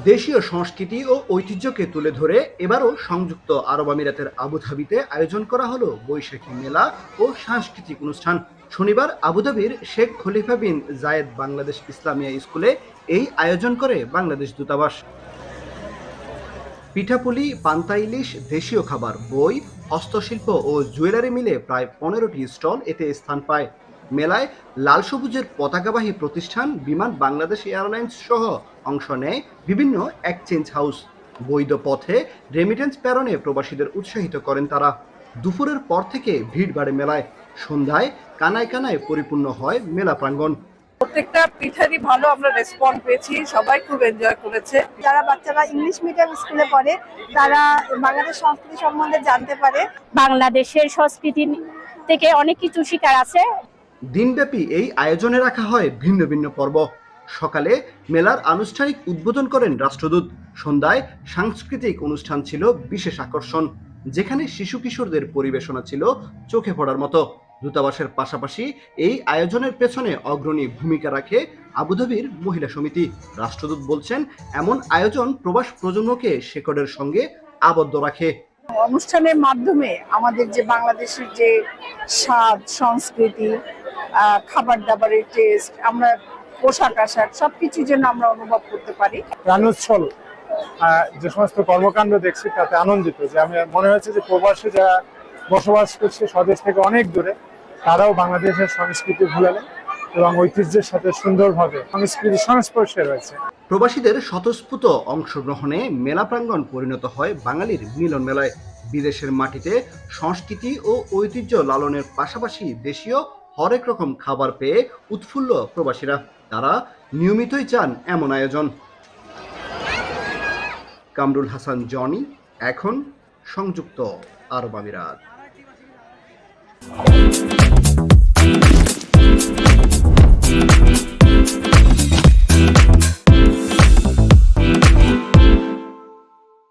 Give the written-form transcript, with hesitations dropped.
দেশীয় সংস্কৃতি ও ঐতিহ্যকে তুলে ধরে এবারও সংযুক্ত আরব আমিরাতের আবুধাবিতে আয়োজন করা হলো বৈশাখী মেলা ও সাংস্কৃতিক অনুষ্ঠান। শনিবার আবুধাবির শেখ খলিফা বিন জায়েদ বাংলাদেশ ইসলামিয়া স্কুলে এই আয়োজন করে বাংলাদেশ দূতাবাস। পিঠাপুলি, পান্তা ইলিশ, দেশীয় খাবার, বই, হস্তশিল্প ও জুয়েলারি মিলে প্রায় 15টি স্টল এতে স্থান পায়। মেলায় লাল সবুজের পতাকাবাহী প্রতিষ্ঠান বিমান বাংলাদেশ এয়ারলাইন্স সহ অংশ নেয় বিভিন্ন এক্সচেঞ্জ হাউস। বৈধ পথে রেমিটেন্স প্রেরণে প্রবাসীদের উৎসাহিত করেন তারা। দুপুরের পর থেকে ভিড় বাড়ে মেলায়। সন্ধ্যায় কানায় কানায় পরিপূর্ণ হয় মেলা প্রাঙ্গণ। প্রত্যেকটা পিঠারই ভালো আমরা রেসপন্স পেয়েছি, সবাই খুব এনজয় করেছে। যারা বাচ্চারা ইংলিশ মিডিয়াম স্কুলে পড়ে তারা বাংলাদেশ সংস্কৃতি সম্বন্ধে জানতে পারে। বাংলাদেশের সংস্কৃতি থেকে অনেক কিছু শিকার আছে। দিনব্যাপী এই আয়োজনে রাখা হয় ভিন্ন ভিন্ন পর্ব। সকালে মেলার আনুষ্ঠানিক উদ্বোধন করেন রাষ্ট্রদূত। সন্ধ্যায় সাংস্কৃতিক অনুষ্ঠান ছিল বিশেষ আকর্ষণ, যেখানে শিশু কিশোরদের পরিবেশনা ছিল চোখে পড়ার মতো। দূতাবাসের পাশাপাশি এই আয়োজনের পেছনে অগ্রণী ভূমিকা রাখে আবুধাবির মহিলা সমিতি। রাষ্ট্রদূত বলছেন, এমন আয়োজন প্রবাস প্রজন্মকে শেকড়ের সঙ্গে আবদ্ধ রাখে। অনুষ্ঠানের মাধ্যমে আমাদের যে বাংলাদেশের যে স্বাদ, সংস্কৃতি, খাবার দাবারের টেস্ট, আমরা পোশাক আশাক সবকিছু যেন আমরা অনুভব করতে পারি। প্রাণোচ্ছল যে সমস্ত কর্মকাণ্ড দেখছি তাতে আনন্দিত, যে আমি মনে হয়েছে যে প্রবাসে যারা বসবাস করছে স্বদেশ থেকে অনেক দূরে, তারাও বাংলাদেশের সংস্কৃতি ভুলে নেয় এবং ঐতিহ্যের সাথে সুন্দরভাবে সংস্কৃতির সংস্পর্শে রয়েছে। প্রবাসীদের স্বতঃস্ফূর্ত অংশগ্রহণে মেলা প্রাঙ্গণ পরিণত হয় বাঙালির মিলন মেলায়। বিদেশের মাটিতে সংস্কৃতি ও ঐতিহ্য লালনের পাশাপাশি দেশীয় হরেক রকম খাবার পেয়ে উৎফুল্ল প্রবাসীরা। তারা নিয়মিতই চান এমন আয়োজন। কামরুল হাসান, জনি, এখন সংযুক্ত আরব আমিরাত।